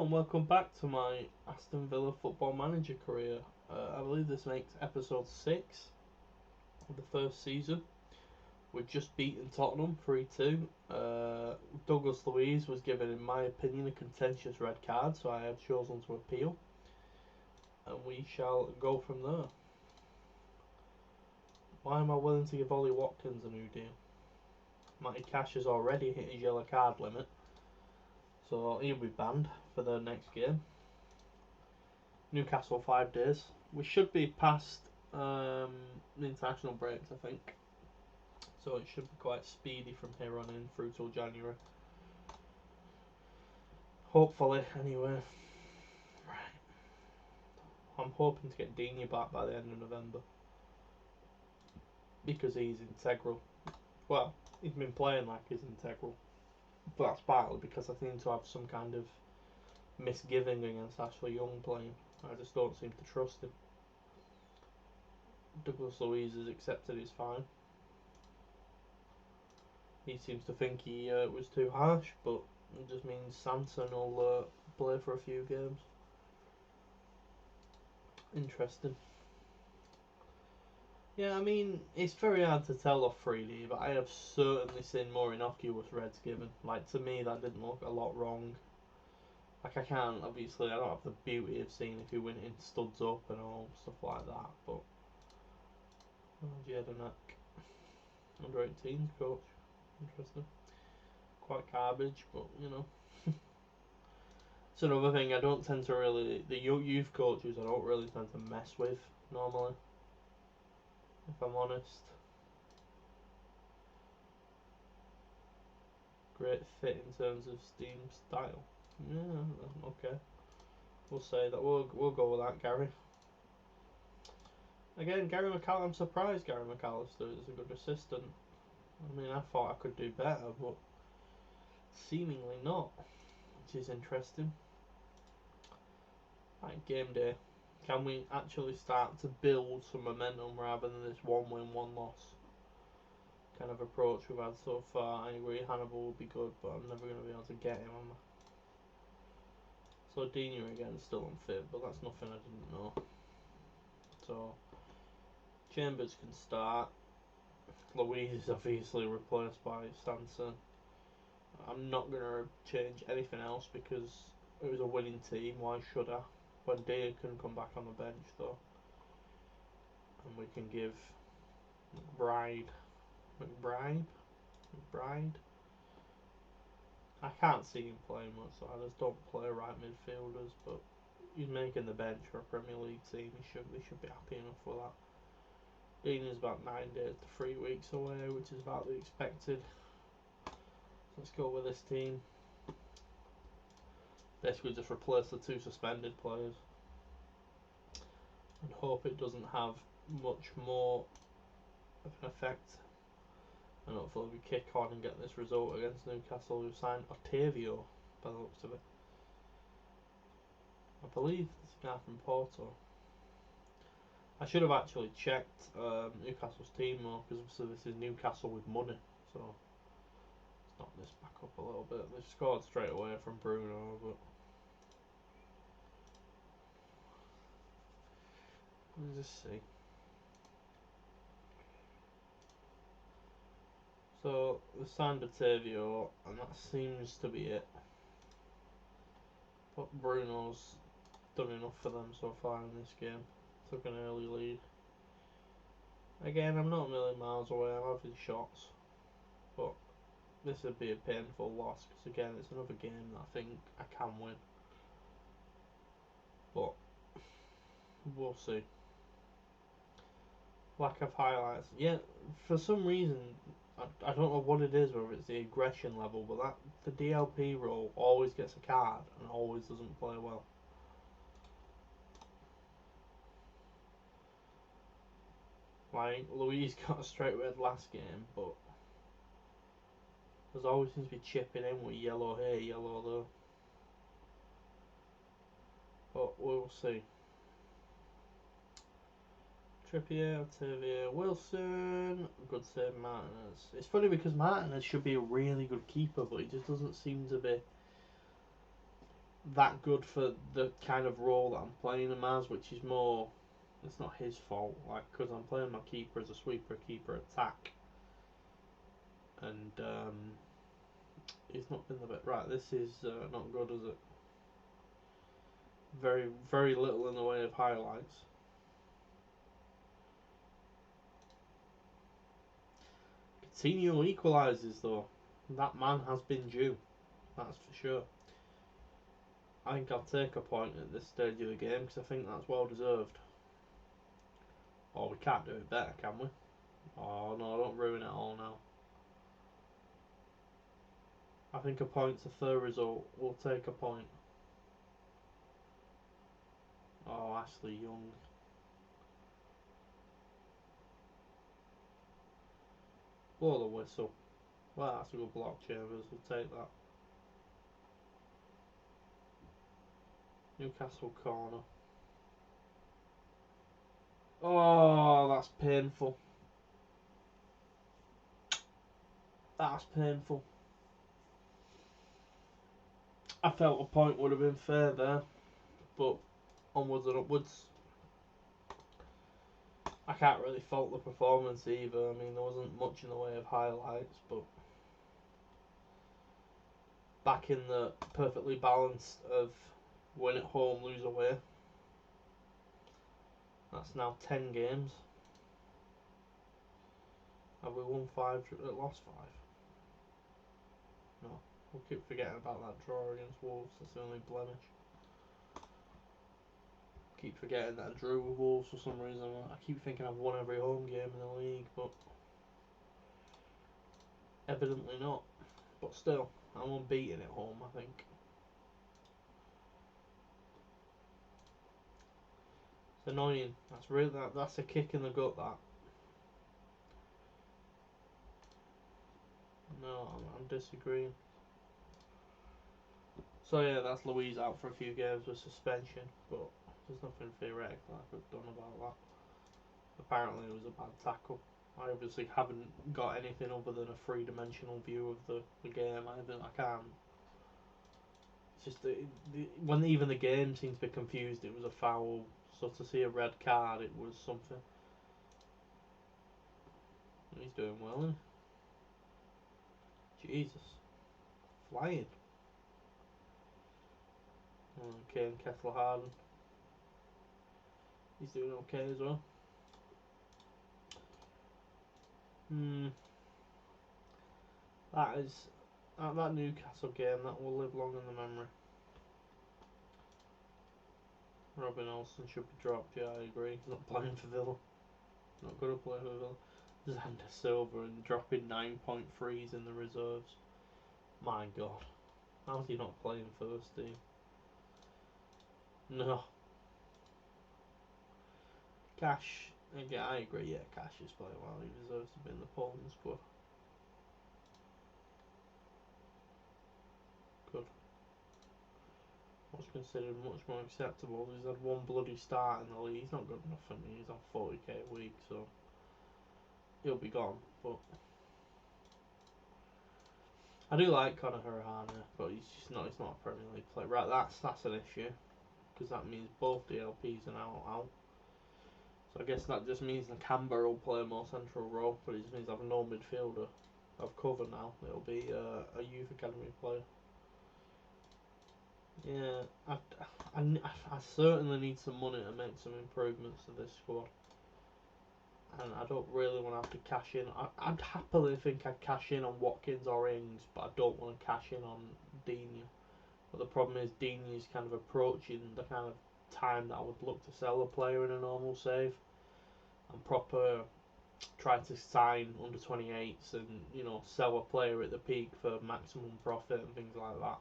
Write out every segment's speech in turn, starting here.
and welcome back to my Aston Villa football manager career. I believe this makes episode 6 of the first season. We've just beaten Tottenham 3-2. Douglas Luiz was given, in my opinion, a contentious red card, so I have chosen to appeal. And we shall go from there. Why am I willing to give Ollie Watkins a new deal? Matty Cash has already hit his yellow card limit, so he'll be banned for the next game. Newcastle 5 days. We should be past the international breaks, I think. So it should be quite speedy from here on in through till January. Hopefully, anyway. Right. I'm hoping to get Dini back by the end of November. Because he's integral. Well, he's been playing like he's integral. But that's partly because I seem to have some kind of misgiving against Ashley Young playing. I just don't seem to trust him. Douglas Luiz has accepted his fine. He seems to think he was too harsh, but it just means Sanson will play for a few games. Interesting. Yeah, I mean, it's very hard to tell off 3D, but I have certainly seen more innocuous reds given. Like, to me, that didn't look a lot wrong. Like, I can't, obviously, I don't have the beauty of seeing if he went in studs up and all stuff like that, but... Jedinak. Under 18 coach. Interesting. Quite garbage, but, you know. It's another thing I don't tend to really... The youth coaches I don't really tend to mess with, normally. If I'm honest. Great fit in terms of Steam style. Yeah, okay. We'll say that. We'll go with that, Gary. Again, Gary McAllister. I'm surprised Gary McAllister is a good assistant. I mean, I thought I could do better, but seemingly not, which is interesting. Right, game day. Can we actually start to build some momentum rather than this one win, one loss kind of approach we've had so far? I agree Hannibal would be good, but I'm never going to be able to get him, am I? So Dini again still unfit, but that's nothing I didn't know. So Chambers can start. Louise is obviously replaced by Sanson. I'm not going to change anything else because it was a winning team. Why should I? When Daya can come back on the bench though. And we can give McBride. I can't see him playing much, so I just don't play right midfielders, but he's making the bench for a Premier League team. They should be happy enough with that. Dean is about 9 days to 3 weeks away, which is about the expected. Let's go with this team. Basically just replace the 2 suspended players. And hope it doesn't have much more of an effect. And hopefully we kick on and get this result against Newcastle, who signed Otavio by the looks of it. I believe it's a guy from Porto. I should have actually checked Newcastle's team though, because obviously this is Newcastle with money, so let's knock this back up a little bit. They scored straight away from Bruno, but let's just see. So they signed Otavio, and that seems to be it. But Bruno's done enough for them so far in this game. Took an early lead. Again, I'm not a million miles away. I'm having shots, but this would be a painful loss because again, it's another game that I think I can win. But we'll see. Lack of highlights. Yeah, for some reason, I don't know what it is, whether it's the aggression level, but the DLP role always gets a card and always doesn't play well. Like, Luis got a straight red last game, but there's always seems to be chipping in with yellow here, yellow there. But we'll see. Trippier, Otavio, Wilson, good save Martinez. It's funny because Martinez should be a really good keeper, but he just doesn't seem to be. that good for the kind of role that I'm playing him as, which is more. It's not his fault, like because I'm playing my keeper as a sweeper, keeper attack, and he's not been the best. Right, this is not good, is it? Very, very little in the way of highlights. Coutinho equalises though. That man has been due. That's for sure. I think I'll take a point at this stage of the game because I think that's well deserved. Oh, we can't do it better, can we? Oh no, don't ruin it all now. I think a point's a fair result. We'll take a point. Oh, Ashley Young. Blow the whistle. Well, that's a good block, Chambers. We'll take that. Newcastle corner. Oh, that's painful. That's painful. I felt a point would have been fair there, but onwards and upwards. I can't really fault the performance either. I mean, there wasn't much in the way of highlights, but back in the perfectly balanced of win at home, lose away. That's now 10 games. Have we won 5, lost 5? No. We'll keep forgetting about that draw against Wolves. That's the only blemish. Keep forgetting that I drew with Wolves for some reason. I keep thinking I've won every home game in the league, but evidently not. But still, I'm unbeaten at home, I think. It's annoying. That's really that's a kick in the gut. That. No, I'm disagreeing. So yeah, that's Louise out for a few games with suspension, but there's nothing theoretical I could have done about that. Apparently it was a bad tackle. I obviously haven't got anything other than a three-dimensional view of the game. I can't. It's just when even the game seemed to be confused, it was a foul. So to see a red card, it was something. He's doing well, isn't he? Jesus, flying. Kane Kessler Harden. He's doing okay as well. That is that Newcastle game that will live long in the memory. Robin Olsen should be dropped. Yeah, I agree. He's not playing for Villa. Not going to play for Villa. Xander Silva and dropping 9.3s in the reserves. My God, how's he not playing first team? No. Cash. Again, I agree. Yeah, Cash is playing well. He deserves to be in the Poland squad. Good. What's considered much more acceptable. He's had one bloody start in the league. He's not good enough for me. He's on 40k a week, so he'll be gone. But I do like Conor Harahana, but he's just not. He's not a Premier League player. Right, that's an issue because that means both DLPs are now out. So I guess that just means Nakamba will play a more central role, but it just means I have no midfielder of cover now. It'll be a youth academy player. Yeah, I certainly need some money to make some improvements to this squad. And I don't really want to have to cash in. I'd happily think I'd cash in on Watkins or Ings, but I don't want to cash in on Digne. But the problem is Digne's kind of approaching the kind of time that I would look to sell a player in a normal save. And proper try to sign under 28s and sell a player at the peak for maximum profit and things like that.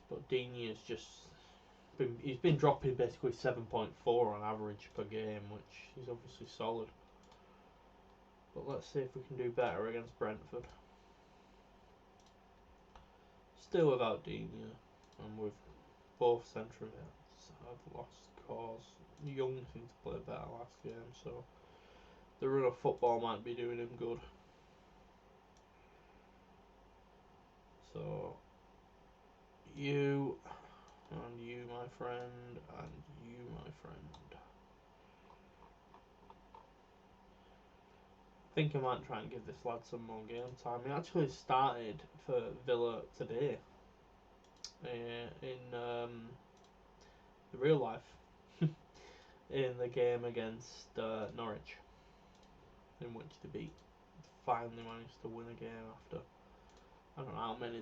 But Digne has just he's been dropping basically 7.4 on average per game, which is obviously solid. But let's see if we can do better against Brentford. Still without Digne, and with both centre mids have lost cause. Young seemed to play better last game, so the run of football might be doing him good. So you friend, and you, my friend. I think I might try and give this lad some more game time. He actually started for Villa today in the real life in the game against Norwich, in which they finally managed to win a game after I don't know how many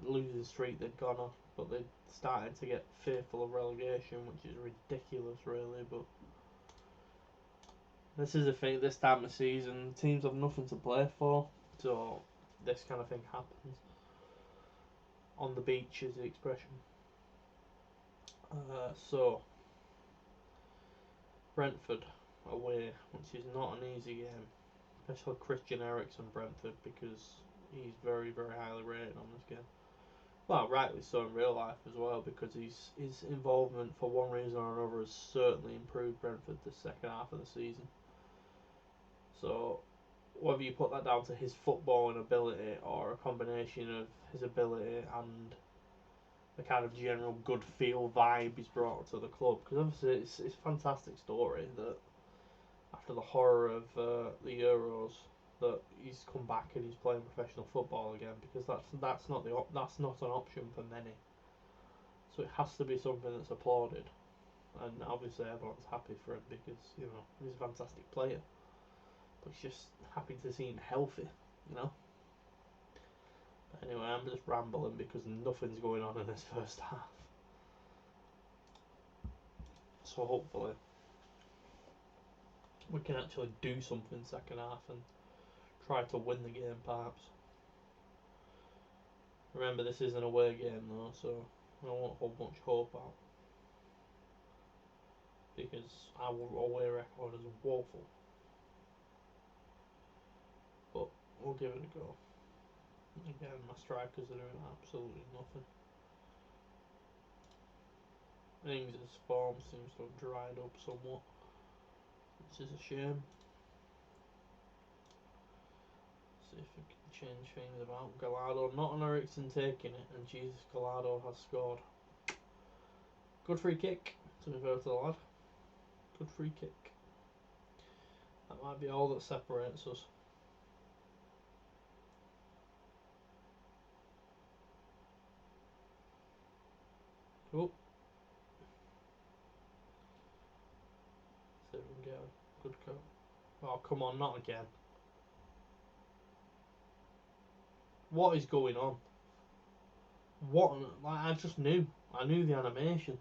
losing streak they'd gone on, but they started to get fearful of relegation, which is ridiculous, really. But this is the thing. This time of season, teams have nothing to play for, so this kind of thing happens. On the beach is the expression. So Brentford away, which is not an easy game, especially Christian Eriksen Brentford, because he's very, very highly rated on this game. Well, rightly so in real life as well, because his involvement for one reason or another has certainly improved Brentford the second half of the season. So whether you put that down to his footballing ability or a combination of his ability and the kind of general good feel vibe he's brought to the club, because obviously it's a fantastic story that after the horror of the Euros, that he's come back and he's playing professional football again, because that's not an option for many. So it has to be something that's applauded, and obviously everyone's happy for him because he's a fantastic player. But it's just happy to see him healthy, But anyway, I'm just rambling because nothing's going on in this first half. So hopefully we can actually do something second half and try to win the game, perhaps. Remember, this is an away game though, so I won't hold much hope out, because our away record is woeful. But we'll give it a go. Again, my strikers are doing absolutely nothing. Ings' form seems to have dried up somewhat, which is a shame. See if we can change things about. Gallardo, not an Eriksen taking it, and Jesus, Gallardo has scored. Good free kick, to be fair to the lad. Good free kick. That might be all that separates us. Oh. See if we can get a good coat. Oh, come on, not again. What is going on? I just knew. I knew the animation.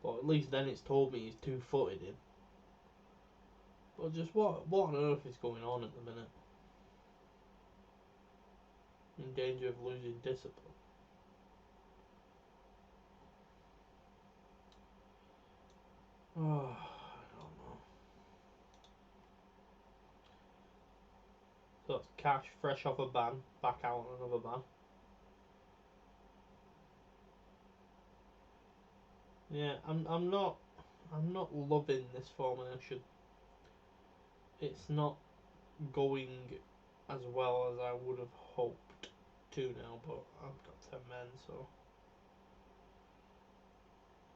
But at least then it's told me he's two-footed in. But just what on earth is going on at the minute? In danger of losing discipline. Oh, I don't know. So that's Cash, fresh off a ban, back out on another ban. Yeah, I'm not loving this formation. It's not going as well as I would have hoped to now, but I've got 10 men, so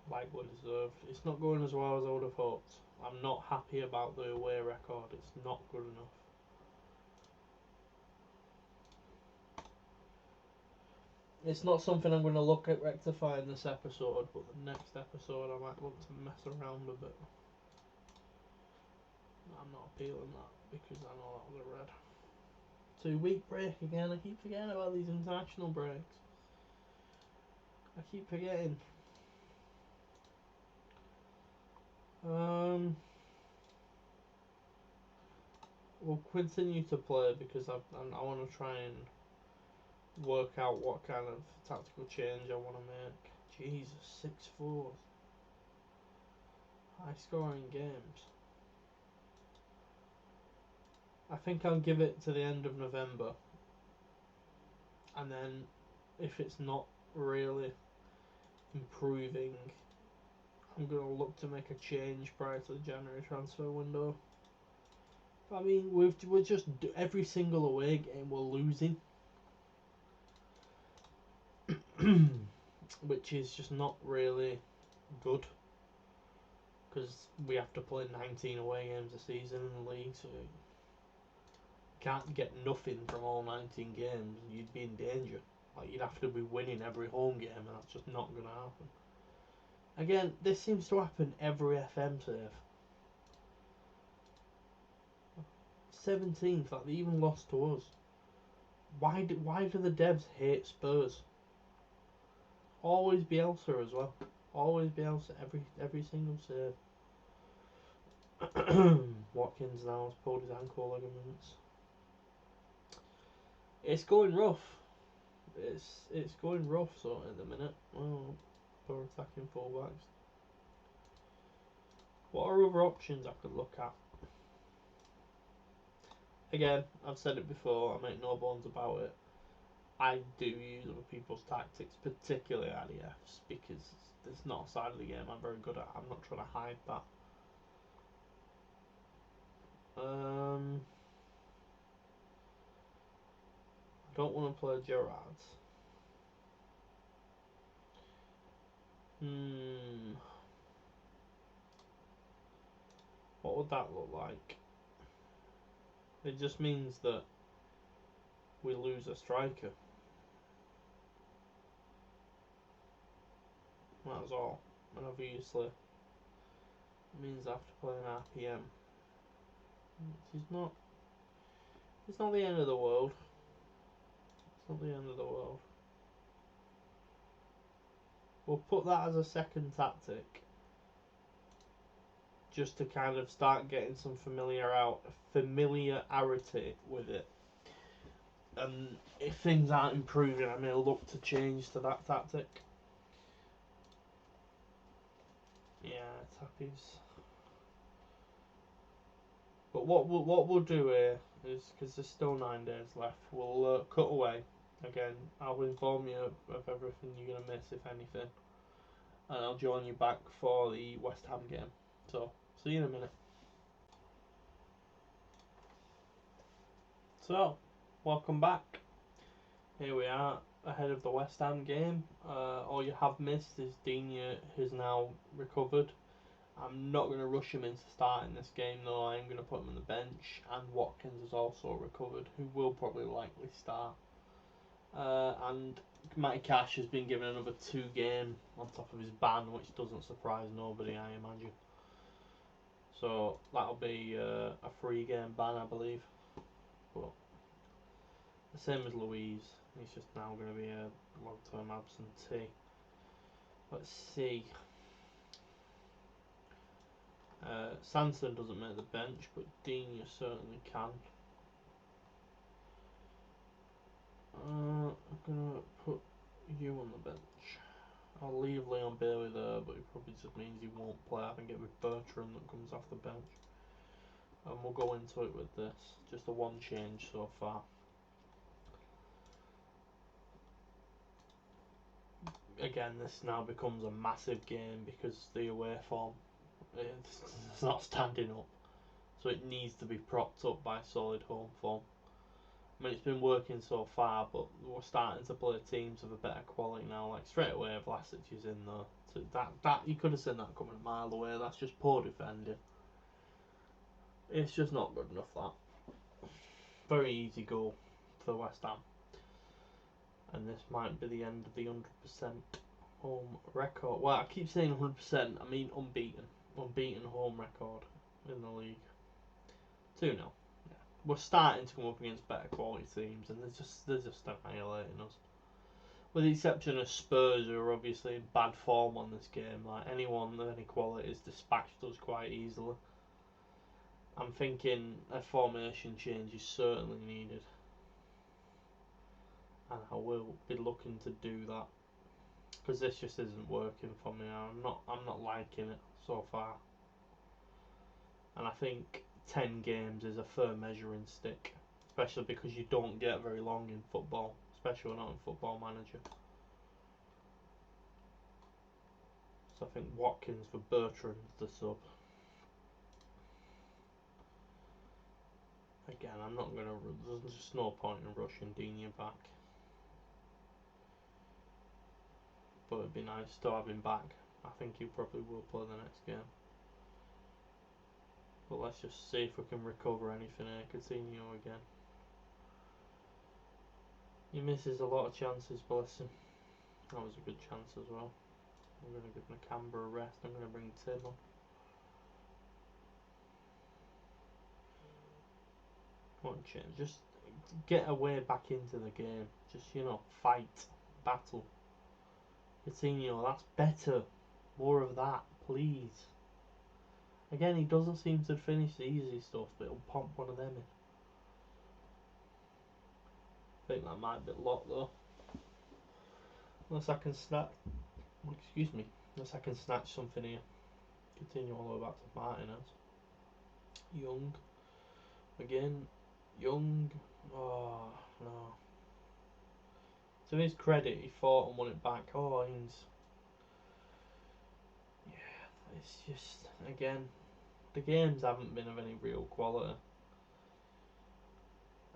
like well deserved. It's not going as well as I would have hoped. I'm not happy about the away record. It's not good enough. It's not something I'm going to look at rectifying this episode, but the next episode I might want to mess around a bit. I'm not appealing that because I know that was a red. 2 week break again. I keep forgetting about these international breaks. I keep forgetting. We'll continue to play because I want to try and work out what kind of tactical change I want to make. Jesus, 6-4. High scoring games. I think I'll give it to the end of November. And then if it's not really improving, I'm going to look to make a change prior to the January transfer window. I mean, we're just every single away game we're losing. which is just not really good because we have to play 19 away games a season in the league, so you can't get nothing from all 19 games. You'd be in danger. Like, you'd have to be winning every home game, and that's just not going to happen. Again, this seems to happen every FM save. 17th, like they even lost to us. Why do the devs hate Spurs? Always Bielsa as well. Always Bielsa every single save. Watkins now has pulled his ankle ligaments. It's going rough. It's going rough sort of at the minute. Oh, for attacking fullbacks. What are other options I could look at? Again, I've said it before, I make no bones about it. I do use other people's tactics, particularly IDFs, because it's not a side of the game I'm very good at. I'm not trying to hide that. I don't want to play Gerrard. What would that look like? It just means that we lose a striker. That's all. And obviously, it means I have to play an RPM. Which is not. It's not the end of the world. It's not the end of the world. We'll put that as a second tactic, just to kind of start getting some familiarity with it. And if things aren't improving, I may look to change to that tactic. Yeah, Tappies. But what we'll do here is, because there's still 9 days left, we'll cut away. Again, I'll inform you of everything you're going to miss, if anything. And I'll join you back for the West Ham game. So, see you in a minute. So, welcome back. Here we are, ahead of the West Ham game. All you have missed is Digne has now recovered. I'm not going to rush him into starting this game, though. I'm going to put him on the bench. And Watkins has also recovered, who will probably likely start. And Matty Cash has been given another 2 game on top of his ban, which doesn't surprise nobody, I imagine. So that'll be a 3 game ban, I believe. But the same as Louise, he's just now going to be a long-term absentee. Let's see. Sanson doesn't make the bench, but Digne certainly can. I'm gonna put you on the bench. I'll leave Leon Bailey there, but it probably just means he won't play. I think it'll be Bertrand that comes off the bench. And we'll go into it with this. Just the one change so far. Again, this now becomes a massive game because the away form, it's not standing up. So it needs to be propped up by solid home form. I mean, it's been working so far, but we're starting to play teams of a better quality now. Like straight away, Vlasic is in there. So that you could have seen that coming a mile away. That's just poor defending. It's just not good enough. That very easy goal for West Ham, and this might be the end of the 100% home record. Well, I keep saying 100%. I mean unbeaten home record in the league. 2-0. We're starting to come up against better quality teams, and they're just annihilating us. With the exception of Spurs, who are obviously in bad form on this game. Like anyone of any quality is dispatched us quite easily. I'm thinking a formation change is certainly needed, and I will be looking to do that because this just isn't working for me. I'm not liking it so far, and I think 10 games is a fair measuring stick, especially because you don't get very long in football, especially not in Football Manager. So I think Watkins for Bertrand's the sub. Again, I'm not going to. There's just no point in rushing Digne back. but it'd be nice to have him back. I think he probably will play the next game. But let's just see if we can recover anything here. Coutinho again. He misses a lot of chances, bless him. That was a good chance as well. I'm going to give Nakamba a rest. I'm going to bring Tim on. What a change. Just get away back into the game. Just, fight. Battle. Coutinho, that's better. More of that, please. Again, he doesn't seem to finish the easy stuff, but he'll pump one of them in. I think that might be locked though. Unless I can snatch. Excuse me. Unless I can snatch something here. Continue all the way back to Martinez. Young. Again. Young. Oh, no. To his credit, he fought and won it back. Oh, Ings. Yeah, it's just, again, the games haven't been of any real quality.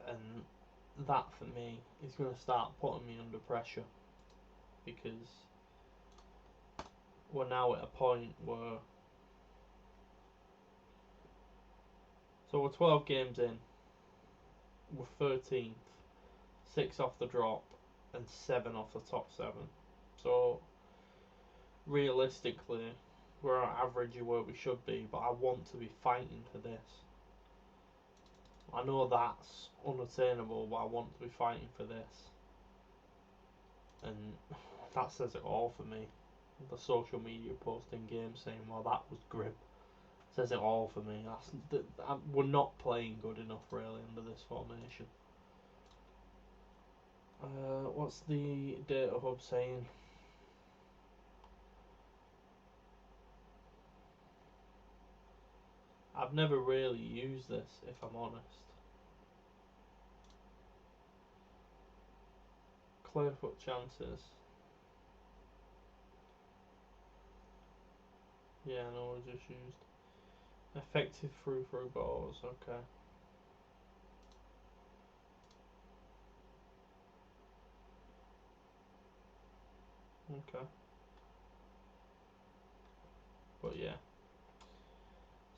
And that, for me, is going to start putting me under pressure. Because we're now at a point where... So we're 12 games in. We're 13th. 6 off the drop. And 7 off the top 7. So, realistically, we're at average of where we should be. But I want to be fighting for this. I know that's unattainable, but I want to be fighting for this. And that says it all for me. The social media posting games saying, well, that was grim. Says it all for me. We're not playing good enough, really, under this formation. What's the data hub saying? I've never really used this, if I'm honest. Clear foot chances. Yeah, no, we just used effective through balls. Okay. Okay. But yeah.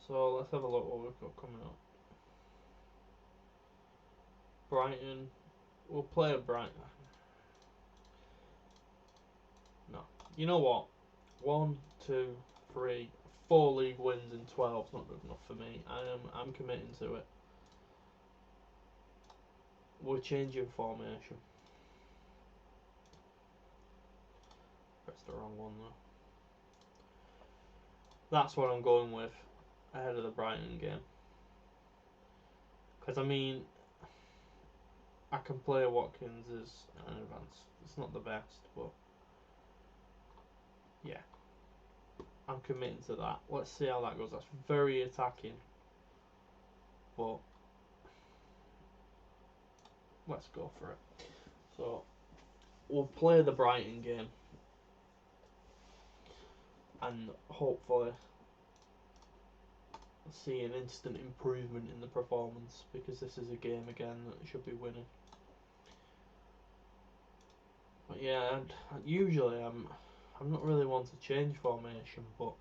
So let's have a look what we've got coming up. Brighton. We'll play a Brighton. No. You know what? 1, 2, 3, 4 league wins in 12 is not good enough for me. I'm committing to it. We're changing formation. Pressed the wrong one though. That's what I'm going with ahead of the Brighton game. Because I mean, I can play Watkins as an advance. It's not the best, but yeah, I'm committing to that. Let's see how that goes. That's very attacking, but let's go for it. So we'll play the Brighton game and hopefully see an instant improvement in the performance, because this is a game again that should be winning. But yeah, usually I'm not really one to change formation, but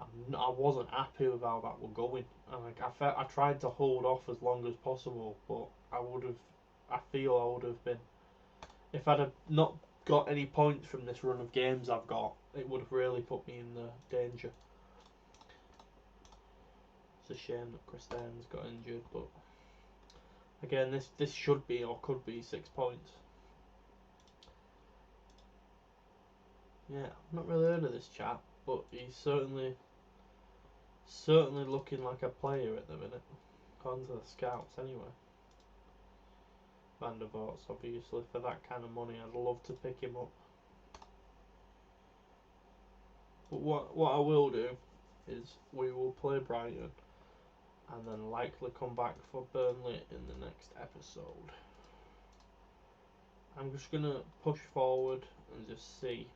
I wasn't happy with how that were going. And I tried to hold off as long as possible, but I feel I would have been, if I'd have not got any points from this run of games I've got, it would have really put me in the danger. It's a shame that Christian's got injured, but again, this should be or could be 6 points. Yeah, I've not really heard of this chap, but he's certainly looking like a player at the minute. According to the scouts, anyway. Van der Vaart's obviously, for that kind of money, I'd love to pick him up. But what I will do is we will play Brighton and then likely come back for Burnley in the next episode. I'm just gonna push forward and just see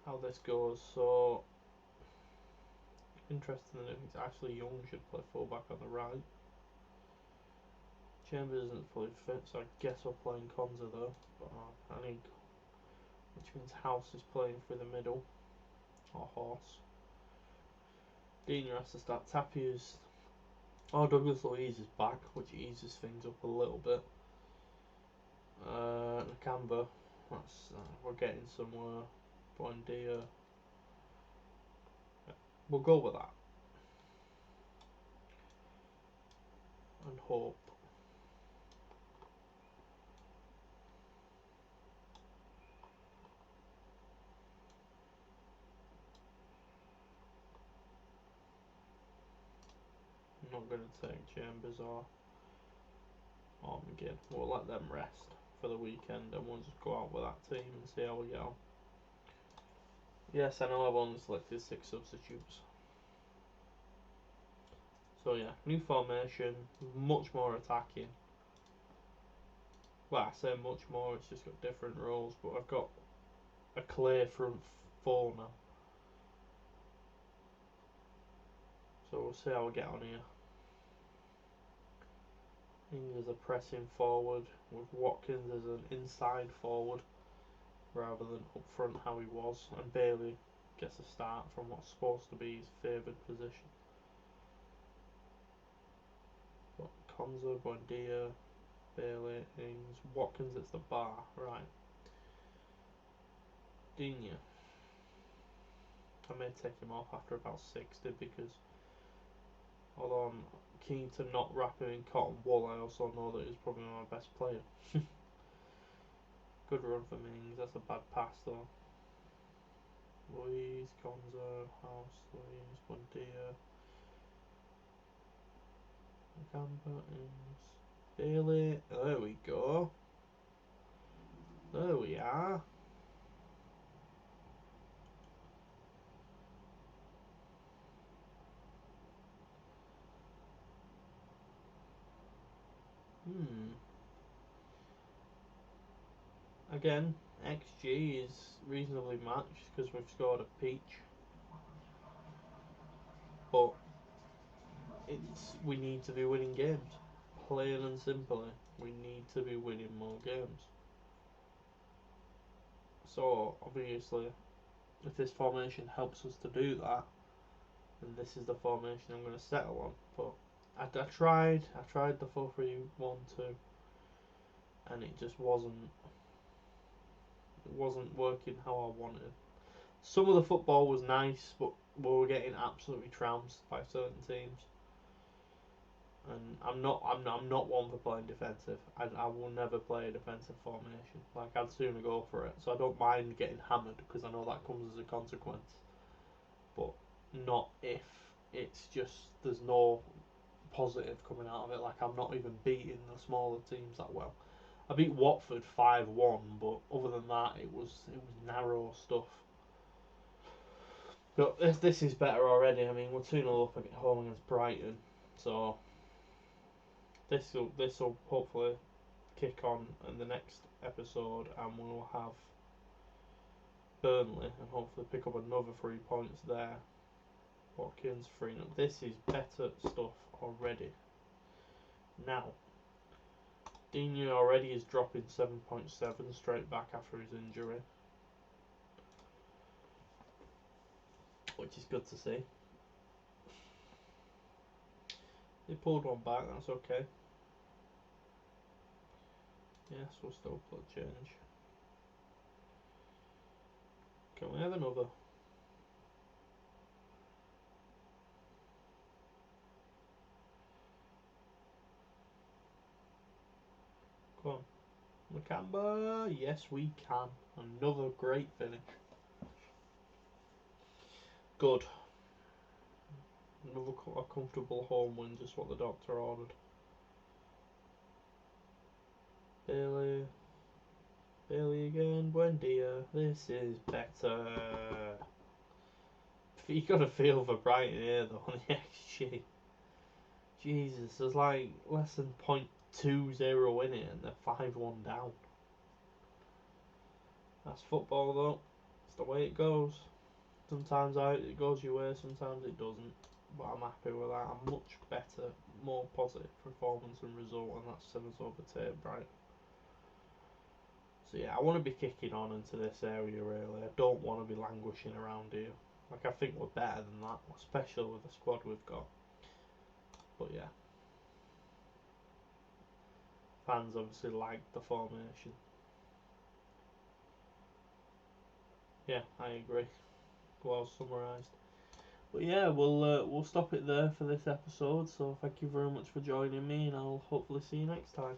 how this goes. So interesting that it's actually Young should play fullback on the right. Chambers isn't fully fit, so I guess we're playing Konza though. But I need which means House is playing through the middle, or Horse. Dina has to start. Tapier's. Oh, Douglas Luiz is back, which eases things up a little bit. Nakamba, we're getting somewhere. Buendia. Yeah, we'll go with that. And hope. I'm not going to take Chambers or McGinn. We'll let them rest for the weekend and we'll just go out with that team and see how we get on. Yes, I know I've only selected 6 substitutes. So yeah, new formation, much more attacking. Well, I say much more, it's just got different roles, but I've got a clear front 4 now. So we'll see how we get on here. Ings as a pressing forward, with Watkins as an inside forward, rather than up front how he was, and Bailey gets a start from what's supposed to be his favoured position. But Konza, Buendia, Bailey, Ings, Watkins at the bar, right. Dina. I may take him off after about 60 because although I'm keen to not wrap him in cotton wool, I also know that he's probably my best player. Good run for Mings, that's a bad pass though. Luiz, Konza, House, Luiz, Buendia, Gamba, Ings, Bailey. There we go. There we are. Again, XG is reasonably matched because we've scored a peach. But we need to be winning games. Plain and simply, we need to be winning more games. So obviously, if this formation helps us to do that, then this is the formation I'm going to settle on. But I tried the 4-3-1-2, and it just wasn't working how I wanted. Some of the football was nice, but we were getting absolutely trounced by certain teams. And I'm not one for playing defensive. I will never play a defensive formation. Like, I'd sooner go for it. So I don't mind getting hammered because I know that comes as a consequence. But not if it's just there's no positive coming out of it. Like, I'm not even beating the smaller teams that well. I beat Watford 5-1, but other than that, it was narrow stuff. But this is better already. I mean, we're 2-0 up at home against Brighton, so this will hopefully kick on in the next episode, and we'll have Burnley and hopefully pick up another 3 points there. Watkins 3-0. This is better stuff already. Now, Dina already is dropping 7.7 straight back after his injury, which is good to see. He pulled one back, that's okay. Yes, we'll still put change. Can we have another? Come on. Nakamba, yes we can. Another great finish. Good. Another comfortable home win, just what the doctor ordered. Bailey. Bailey again. Buendia. This is better. You gotta feel for Brighton here though on the XG. Jesus, there's like less than 0.20 in it and they're 5-1 down. That's football though. It's the way it goes. Sometimes it goes your way, sometimes it doesn't. But I'm happy with that. A much better, more positive performance and result, and that's 7 over Brighton. So yeah, I want to be kicking on into this area really. I don't want to be languishing around here. Like I think we're better than that, especially with the squad we've got. But yeah, fans obviously like the formation. Yeah, I agree. Well summarised. But yeah, we'll stop it there for this episode. So thank you very much for joining me, and I'll hopefully see you next time.